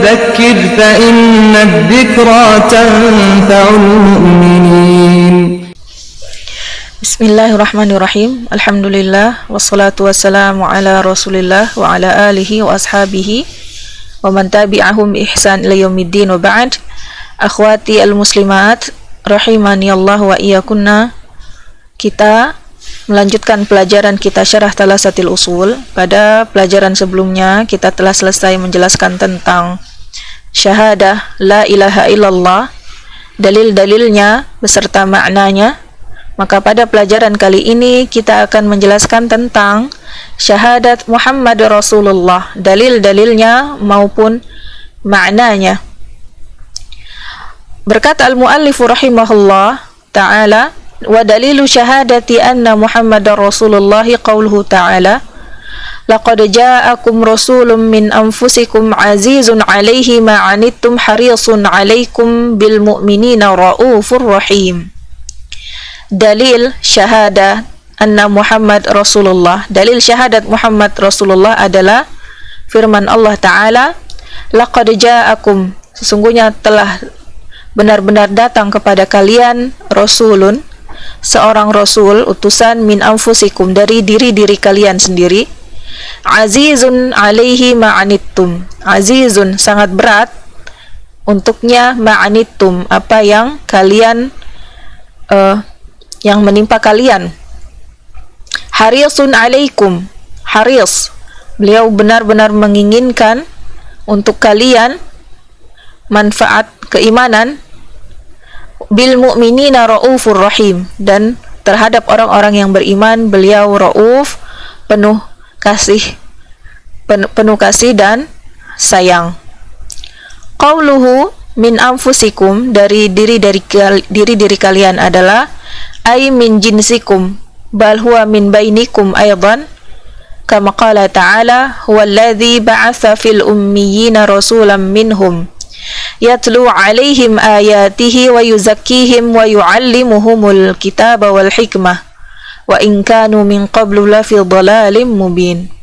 فذكر فإن الذكرى تنفع المؤمنين. Bismillahirrahmanirrahim. Alhamdulillah wassalatu wassalamu ala Rasulillah wa ala alihi wa ashabihi wa man tabi'ahum bi ihsan ila yaumiddin wa ba'd. Akhwati al-muslimat rahimani Allah wa iyyakunna. Kita melanjutkan pelajaran kita Syarah Thalatsatil Ushul. Pada pelajaran sebelumnya kita telah selesai menjelaskan tentang syahadah la ilaha illallah, dalil-dalilnya beserta maknanya. Maka pada pelajaran kali ini kita akan menjelaskan tentang syahadat Muhammad Rasulullah, dalil-dalilnya maupun maknanya. Berkata al-muallif rahimahullah ta'ala, wa dalilu syahadati anna Muhammadar Rasulullah qauluhu ta'ala, laqad ja'akum rasulun min anfusikum azizun 'alaihi ma 'anittum harisun 'alaikum bil mu'minina raufur rahim. Dalil syahadat anna Muhammad Rasulullah, dalil syahadat Muhammad Rasulullah adalah firman Allah Ta'ala, laqad ja'akum, sesungguhnya telah benar-benar datang kepada kalian rasulun, seorang rasul, utusan, min anfusikum, dari diri-diri kalian sendiri, azizun alaihi ma'anittum, azizun sangat berat untuknya, ma'anittum apa yang kalian yang menimpa kalian, harisun alaikum, haris, beliau benar-benar menginginkan untuk kalian manfaat keimanan, bil mu'minina raufur rahim, dan terhadap orang-orang yang beriman beliau rauf, penuh kasih dan sayang. Qauluhu min anfusikum, dari diri kalian adalah ay min jinsikum bal huwa min bainikum aidan, kama qala ta'ala huwallazi ba'atsa fil ummiyina rasulan minhum yatlu 'alaihim ayatihi wa yuzakkihim wa yu'allimuhumul kitaba wal hikmah wa in kanu min qablu lafi dhalalin mubin.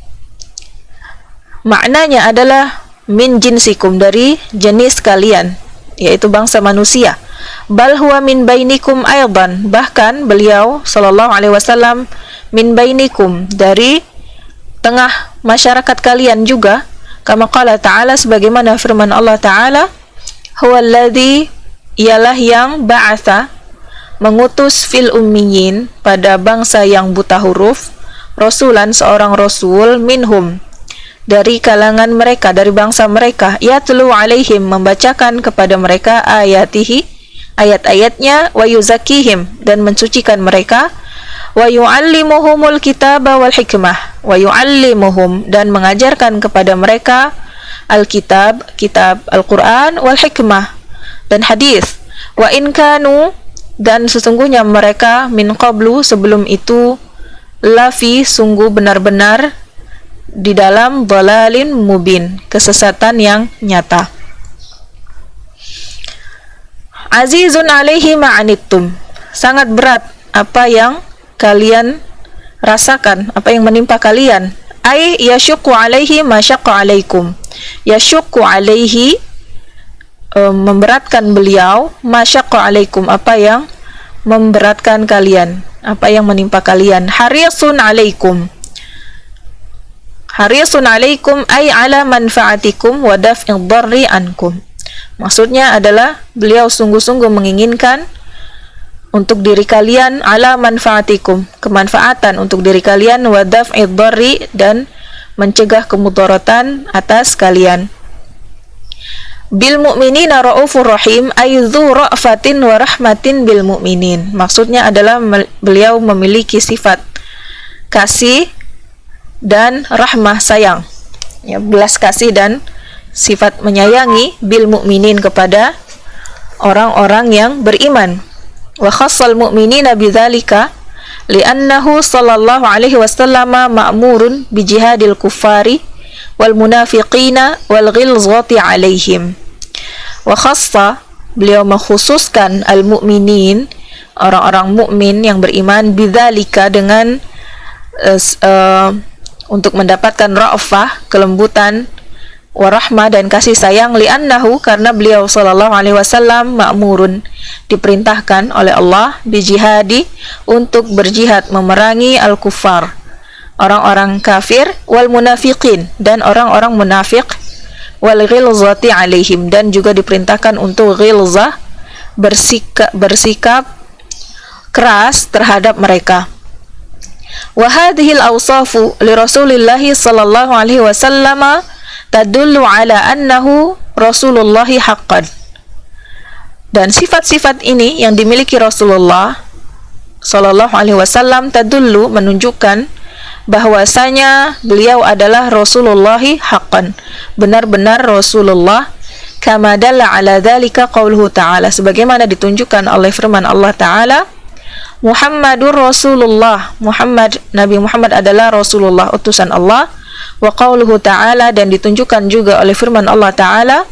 Maknanya adalah min jinsikum, dari jenis kalian, yaitu bangsa manusia. Bal huwa min bainikum aidan, bahkan beliau sallallahu alaihi wasallam min bainikum, dari tengah masyarakat kalian juga. Kama qala ta'ala, sebagaimana firman Allah Ta'ala, huwallazi, ialah yang ba'atha, mengutus, fil ummiyin, pada bangsa yang buta huruf, rasulan, seorang rasul, minhum, dari kalangan mereka, dari bangsa mereka, yatlu alaihim, membacakan kepada mereka, ayatihi, ayat-ayatnya, wa yuzakkihim, dan mensucikan mereka, wa yu'allimuhumul kitaba wal hikmah, wa yu'allimuhum, dan mengajarkan kepada mereka alkitab, kitab Al-Quran, wal hikmah, dan hadis, wa in kanu, dan sesungguhnya mereka, min qablu, sebelum itu, lafi, sungguh benar-benar di dalam dhalalin mubin, kesesatan yang nyata. Azizun alaihi ma'anittum, sangat berat apa yang kalian rasakan, apa yang menimpa kalian. Ay yasyukku alaihi ma syaqqa alaikum, yasyukku alaihi, memberatkan beliau, ma syaqqa alaikum, apa yang memberatkan kalian, apa yang menimpa kalian. Harisun alaikum, harisun alaikum ay ala manfaatikum wa daf'i dharri ankum, maksudnya adalah beliau sungguh-sungguh menginginkan untuk diri kalian, ala manfaatikum, kemanfaatan untuk diri kalian, wa daf'i dharri, dan mencegah kemudaratan atas kalian. Bil mu'minina raufur rahim ay dzu ra'fatin wa rahmatin bil mu'minin, maksudnya adalah beliau memiliki sifat kasih dan rahmah, sayang, ya, belas kasih dan sifat menyayangi, bil mu'minin, kepada orang-orang yang beriman. Wa khassal mu'minina bidzalika li'annahu sallallahu alaihi wasallam ma'murun bi jihadil kuffari wal munafiqina wal ghilzati alaihim. Wa khassa, beliau mengkhususkan al-mu'minin, orang-orang mukmin yang beriman, bidzalika, dengan untuk mendapatkan ra'fah, kelembutan, warahmah dan kasih sayang, li'annahu karena beliau sallallahu alaihi wasallam ma'murun diperintahkan oleh Allah bijihadi untuk berjihad memerangi al-kuffar, orang-orang kafir, wal munafiqin dan orang-orang munafik, wal ghilzati alaihim dan juga diperintahkan untuk ghilzah, bersikap keras terhadap mereka. Wa hadhil awsafu li Rasulillah sallallahu alaihi wasallam tadullu ala annahu Rasulullahi haqqan. Dan sifat-sifat ini yang dimiliki Rasulullah sallallahu alaihi wasallam tadullu menunjukkan bahwasanya beliau adalah Rasulullahi haqqan, benar-benar Rasulullah, kama dalla ala dzalika qauluhu ta'ala, sebagaimana ditunjukkan oleh firman Allah Ta'ala, Muhammadur Rasulullah, Nabi Muhammad adalah Rasulullah, utusan Allah. Wa qauluhu ta'ala dan ditunjukkan juga oleh firman Allah Ta'ala,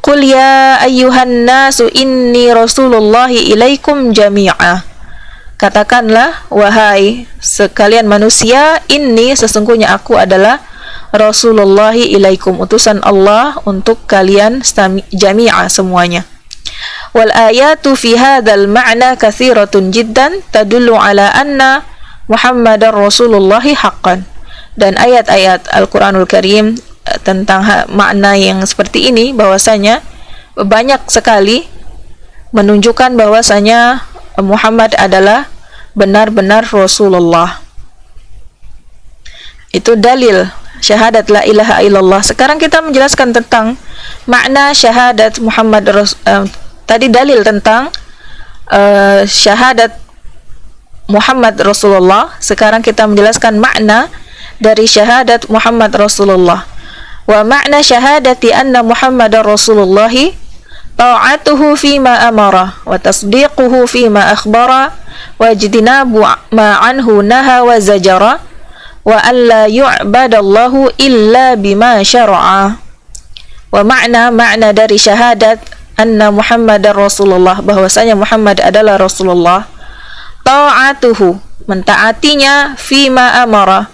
Qul ya ayyuhan nasu inni rasulullahi ilaikum jami'a. Katakanlah, wahai sekalian manusia, inni sesungguhnya aku adalah Rasulullahi ilaikum, utusan Allah untuk kalian jami'a semuanya. Wal ayatu fi hadzal ma'na katsiratun jiddan tadullu ala anna Muhammadar Rasulullahi haqqan. Dan ayat-ayat Al-Quranul Karim tentang makna yang seperti ini bahwasanya banyak sekali menunjukkan bahwasanya Muhammad adalah benar-benar Rasulullah. Itu dalil syahadat la ilaha illallah. Sekarang kita menjelaskan tentang makna syahadat Muhammad tadi dalil tentang syahadat Muhammad Rasulullah. Sekarang kita menjelaskan makna dari syahadat Muhammad Rasulullah. Wa makna syahadati anna Muhammadar Rasulullah ta'atuhu fima amara wa tasdiquhu fima akhbara wa ijtinabu ma anhu naha wa zajara wa an la yu'badallahu illa bima syara'a. Wa makna dari syahadat anna Muhammadar Rasulullah, bahwasanya Muhammad adalah Rasulullah, ta'atuhu mentaatinya fima amara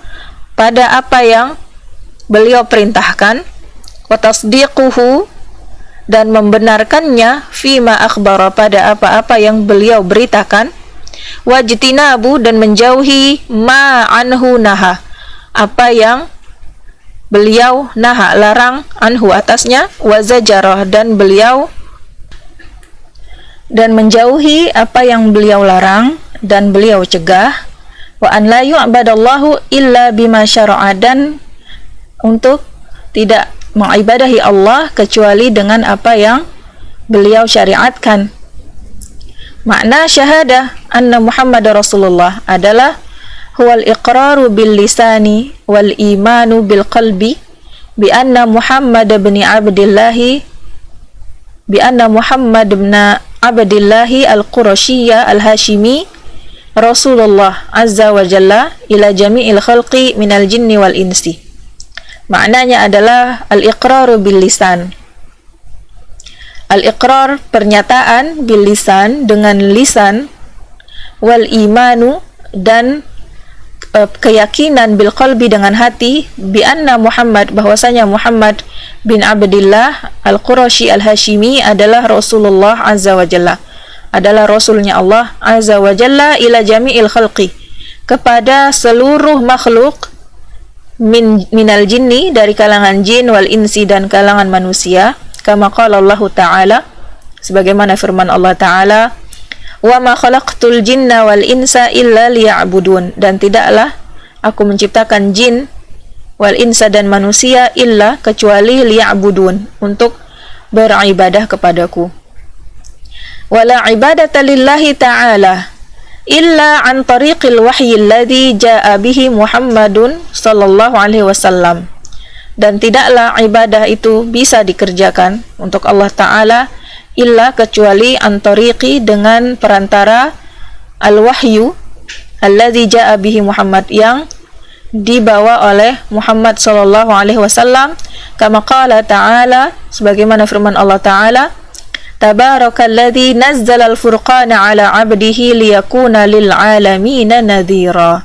pada apa yang beliau perintahkan, wa tasdiquhu dan membenarkannya fima akhbara pada apa-apa yang beliau beritakan, wajtinabu dan menjauhi ma anhu naha apa yang beliau naha larang anhu atasnya, wazajarah dan menjauhi apa yang beliau larang dan beliau cegah, wa an la yu'badallahu illa bima syara'a dan untuk tidak mengibadahi Allah kecuali dengan apa yang beliau syariatkan. Makna syahadah anna Muhammad Rasulullah adalah huwal iqraru bil lisani wal imanu bil qalbi bi anna Muhammad bin Abdillahi al-Qurashiyya al-Hashimi Rasulullah Azza wa Jalla ila jami'il khalqi minal jinni wal insi. Maknanya adalah al-iqraru bil lisan. Al-iqrar pernyataan bil lisan dengan lisan, wal imanu dan keyakinan bil qalbi dengan hati, bi anna Muhammad bahwasanya Muhammad bin Abdillah al-Qurashi al-Hashimi adalah Rasulullah Azza wa Jalla, adalah Rasulnya Allah Azza wa Jalla ila jami'il khalqi kepada seluruh makhluk minal jinni dari kalangan jin wal insi dan kalangan manusia, kama qala Allah Ta'ala sebagaimana firman Allah Ta'ala, wa ma khalaqtul jinna wal insa illa liya'budun, dan tidaklah aku menciptakan jin wal insa dan manusia illa kecuali liya'budun untuk beribadah kepadaku. Wala ibadata lillahi ta'ala illa an tariqil wahyi alladhi ja'a bihi Muhammadun sallallahu alaihi wasallam, dan tidaklah ibadah itu bisa dikerjakan untuk Allah Ta'ala illa kecuali an tariqi dengan perantara al-wahyu alladhi ja'a bihi Muhammad yang dibawa oleh Muhammad sallallahu alaihi wasallam, kama qala ta'ala sebagaimana firman Allah Ta'ala, Tabarakalladzi nazzala al-furqana ala 'abdihi liyakuna lil 'alamina nadhira.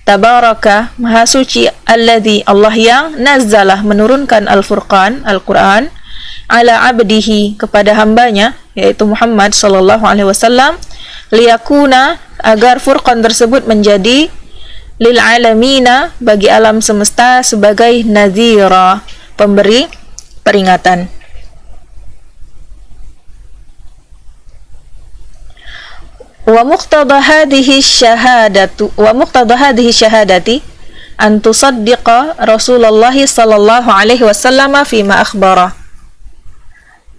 Tabaraka, Maha Suci, alladzi, Allah yang nazzalah, menurunkan Al-Furqan, Al-Quran, ala abdihi, kepada hambanya, yaitu Muhammad sallallahu alaihi wasallam, liyakuna, agar Furqan tersebut menjadi lil alamina, bagi alam semesta, sebagai nadhira, pemberi peringatan. Wa muqtada hadhihi syahadati an tusaddiqa Rasulullah sallallahu alaihi wasallam fima akhbara.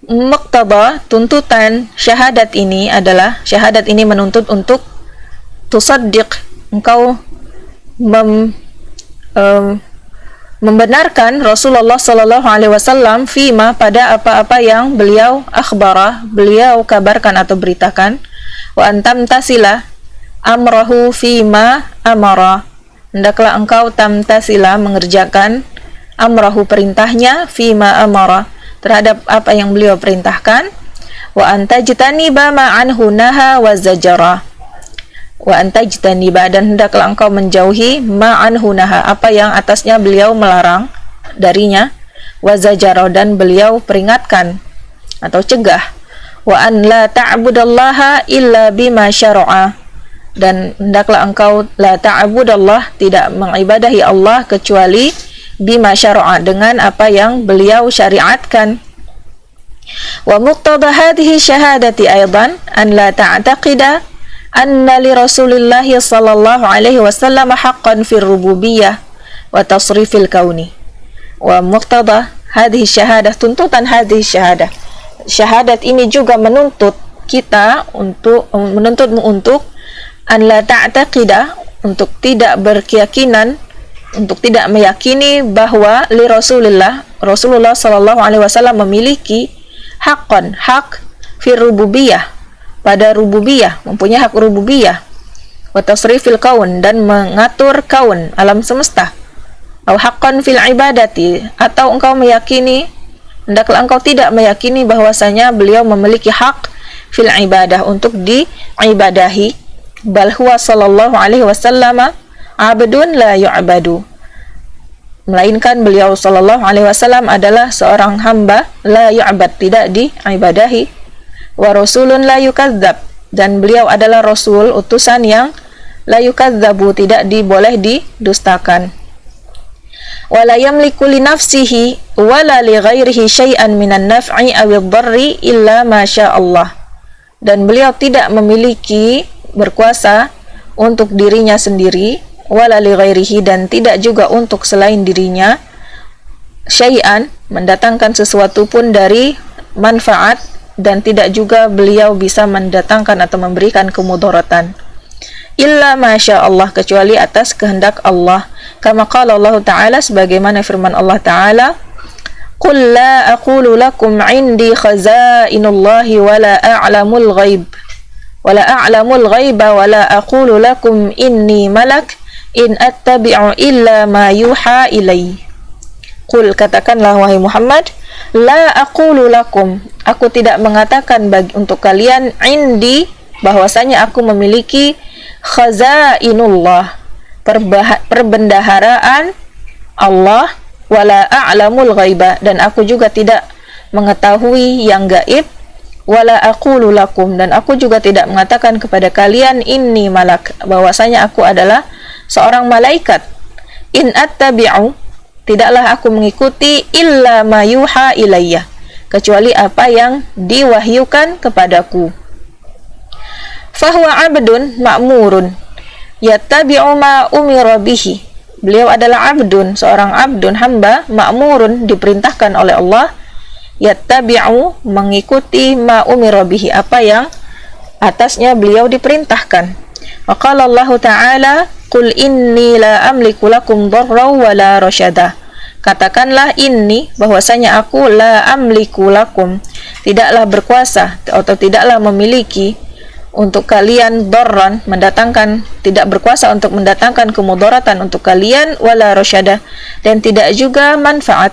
Muqtada, tuntutan syahadat ini adalah, syahadat ini menuntut untuk tusaddiq, engkau membenarkan Rasulullah sallallahu alaihi wasallam fima, pada apa-apa yang beliau akhbara, beliau kabarkan atau beritakan, wa antam tasila amrahu fima amara, hendaklah engkau tamtasila, mengerjakan, amrahu, perintahnya, fima amara, terhadap apa yang beliau perintahkan, wa antajtaniba ma'anhu naha wa zajara, wa antajtaniba, dan hendaklah engkau menjauhi, ma'anhu naha, apa yang atasnya beliau melarang darinya, wa zajara, dan beliau peringatkan atau cegah, wa an la ta'budallaha illa bima syara'a, dan hendaklah engkau la ta'budallah, tidak mengibadahi Allah kecuali bima syara'a, dengan apa yang beliau syariatkan. Wa muqtada hadhihi syahadati aidan an la ta'taqida anna li Rasulillah sallallahu alaihi wasallam haqqan fir rububiyyah wa tasrifil kauni. Wa muqtada hadhihi syahadah, tuntutan hadhihi syahadah, syahadat ini juga menuntut kita untuk, menuntutmu untuk an la ta'taqida, untuk tidak berkeyakinan, untuk tidak meyakini bahwa li Rasulillah, Rasulullah sallallahu alaihi wasallam memiliki haqqan, hak fir rububiyah, pada rububiyah, mempunyai hak rububiyah, wa tasrifil kaun, dan mengatur kaun, alam semesta, au haqqan fil ibadati, atau engkau meyakini, hendaklah engkau tidak meyakini bahwasanya beliau memiliki hak fil ibadah, untuk diibadahi, bal huwa sallallahu alaihi wasallam abdun la yu'badu, melainkan beliau sallallahu alaihi wasallam adalah seorang hamba, la yu'bad, tidak diibadahi, wa rasulun la yukadzab, dan beliau adalah rasul, utusan yang la yukadzabu, tidak boleh didustakan. Wa la yamliku li nafsihi wa la li ghairihi syai'an minan naf'i awid dharri illa ma syaa Allah, dan beliau tidak memiliki, berkuasa untuk dirinya sendiri, wala li ghairihi, dan tidak juga untuk selain dirinya, syai'an, mendatangkan sesuatu pun dari manfaat, dan tidak juga beliau bisa mendatangkan atau memberikan kemudaratan, illa masya Allah, kecuali atas kehendak Allah. Kama qala Allah Ta'ala, sebagaimana firman Allah Ta'ala, qul la aqulu lakum indi khazainullahi wala a'lamul ghaib wala a'lamul ghaiba wala aqulu lakum inni malak in attabi'u illa ma yuha ilai. Qul, katakanlah wahai Muhammad, la aqulu lakum, aku tidak mengatakan untuk kalian, indi, bahwasanya aku memiliki khazainullah, perbendaharaan Allah, wala a'lamul ghaiba, dan aku juga tidak mengetahui yang gaib, wala aqulu lakum, dan aku juga tidak mengatakan kepada kalian, inni malak, bahwasanya aku adalah seorang malaikat, in attabi'u, tidaklah aku mengikuti, illa ma yuha ilayya, kecuali apa yang diwahyukan kepadaku. Fahuwa abdun ma'murun yattabi'u ma umira bihi, beliau adalah abdun, seorang abdun, hamba, ma'murun, diperintahkan oleh Allah, yattabi'u, mengikuti, ma umira bihi, apa yang atasnya beliau diperintahkan. Wa qala Allah Ta'ala, qul inni la amliku lakum dharra wa la rasyada, katakanlah inni, bahwasanya aku, la amliku lakum, tidaklah berkuasa atau tidaklah memiliki untuk kalian, dharran, mendatangkan, tidak berkuasa untuk mendatangkan kemudaratan untuk kalian, wala rasyada, dan tidak juga manfaat.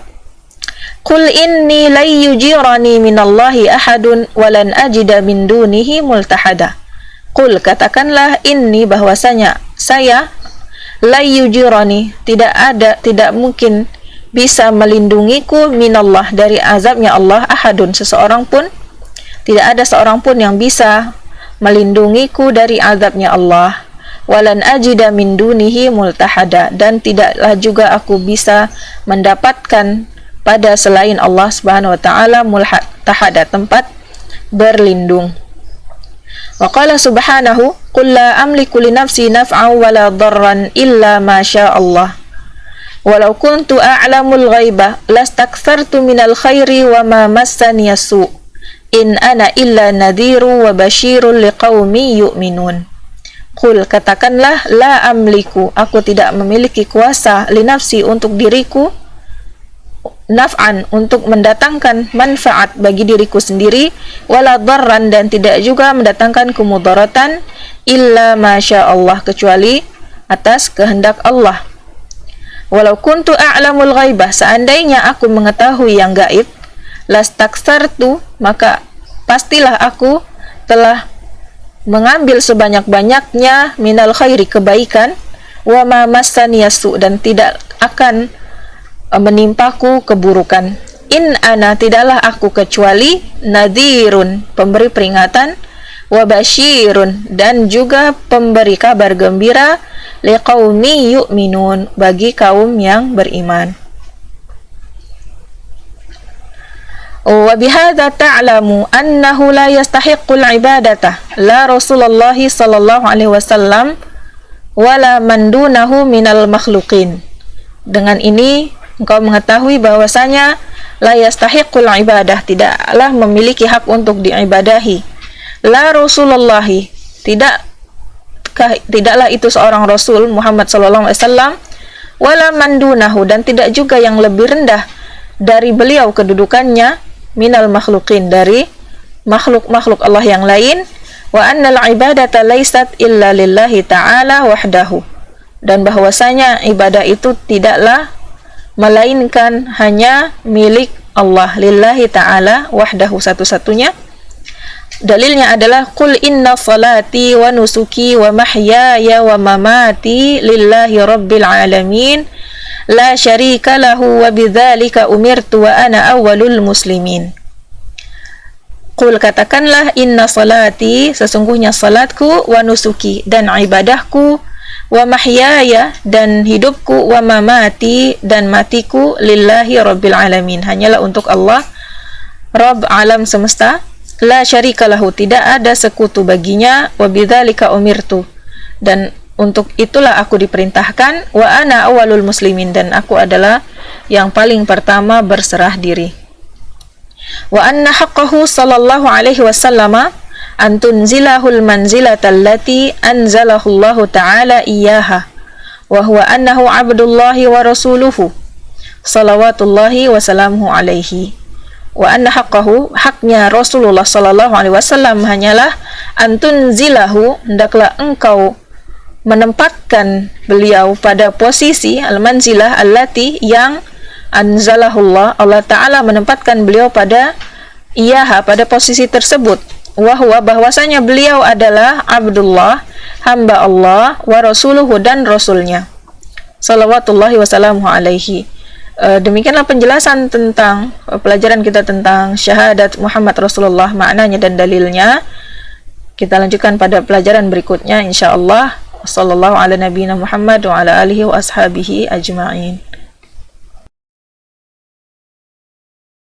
Qul inni la yujirani minallahi ahadun walan ajida min dunihi multahada. Qul, katakanlah, inni, bahwasanya saya, la yujirani, tidak mungkin bisa melindungiku minallah, dari azabnya Allah, ahadun, seseorang pun, tidak ada seorang pun yang bisa melindungiku dari azabnya Allah. Walan ajida min dunihi multahada, dan tidaklah juga aku bisa mendapatkan pada selain Allah Subhanahu wa taala multahada, tempat berlindung. Wa qala subhanahu, qul la amliku li nafsi naf'an wa la darran illa ma syaa Allah. Walau kuntu a'lamul ghaiba lastakthartu minal khairi wa ma massani yasu. In ana illa nadhiru wa basyirun liqaumi yu'minun. Qul, katakanlah, la amliku, aku tidak memiliki kuasa, li nafsi, untuk diriku, naf'an, untuk mendatangkan manfaat bagi diriku sendiri, wala darran, dan tidak juga mendatangkan kemudaratan, illa masya Allah, kecuali atas kehendak Allah. Walau kuntu a'lamul ghaibah, seandainya aku mengetahui yang gaib, lastaksartu, maka pastilah aku telah mengambil sebanyak-banyaknya minal khairi, kebaikan, wa ma massani yasu, dan tidak akan menimpaku keburukan. In ana, tidaklah aku kecuali nadhirun, pemberi peringatan, wa basyirun, dan juga pemberi kabar gembira, liqaumi yu'minun, bagi kaum yang beriman. Wa bihadza ta'lamu annahu la yastahiqqul ibadata la Rasulullah sallallahu alaihi wasallam wala man dunahu minal makhluqin. Dengan ini engkau mengetahui bahwasanya la yastahiqqul ibadah, tidaklah memiliki hak untuk diibadahi, la Rasulullah, tidaklah itu seorang Rasul Muhammad sallallahu alaihi wasallam, wala man dunahu, dan tidak juga yang lebih rendah dari beliau kedudukannya, minal makhluqin, dari makhluk-makhluk Allah yang lain, wa annal ibadata laysat illa lillahi ta'ala wahdahu, dan bahwasanya ibadah itu tidaklah melainkan hanya milik Allah, lillahi ta'ala wahdahu, satu-satunya. Dalilnya adalah qul inna salati wa nusuki wa mahyaya wa mamati lillahi rabbil alamin la syarika lahu wa bidzalika umirtu wa ana awwalul muslimin. Qul, katakanlah, inna salati, sesungguhnya salatku, wa nusuki, dan ibadahku, wa mahyaya, dan hidupku, wa mamati, dan matiku, lillahi rabbil alamin, hanyalah untuk Allah, Rabb alam semesta, la syarika lahu, tidak ada sekutu baginya, wa bidzalika umirtu, dan untuk itulah aku diperintahkan, wa ana awalul muslimin, dan aku adalah yang paling pertama berserah diri. Wa anna haqqahu sallallahu alaihi wasallama an tunzilahul manzilata allati anzalahu Allah ta'ala iyyaha wa huwa annahu abdullahi wa rasuluhu salawatullahi wa salamuhu alaihi. Wa anna haqqahu, haknya Rasulullah sallallahu alaihi wasallam hanyalah an tunzilahu, hendaklah engkau menempatkan beliau pada posisi al-manzilah allati, yang anzalahullah, Allah Ta'ala menempatkan beliau pada iyaha, pada posisi tersebut. Wahwa, bahwasanya beliau adalah Abdullah, hamba Allah, wa rasuluhu, dan rasulnya, salawatullahi wassalamuhu alaihi. Demikianlah penjelasan tentang pelajaran kita tentang syahadat Muhammad Rasulullah, maknanya dan dalilnya. Kita lanjutkan pada pelajaran berikutnya insyaallah. Sallallahu ala nabiyina Muhammad wa ala alihi wa ashabihi ajma'in.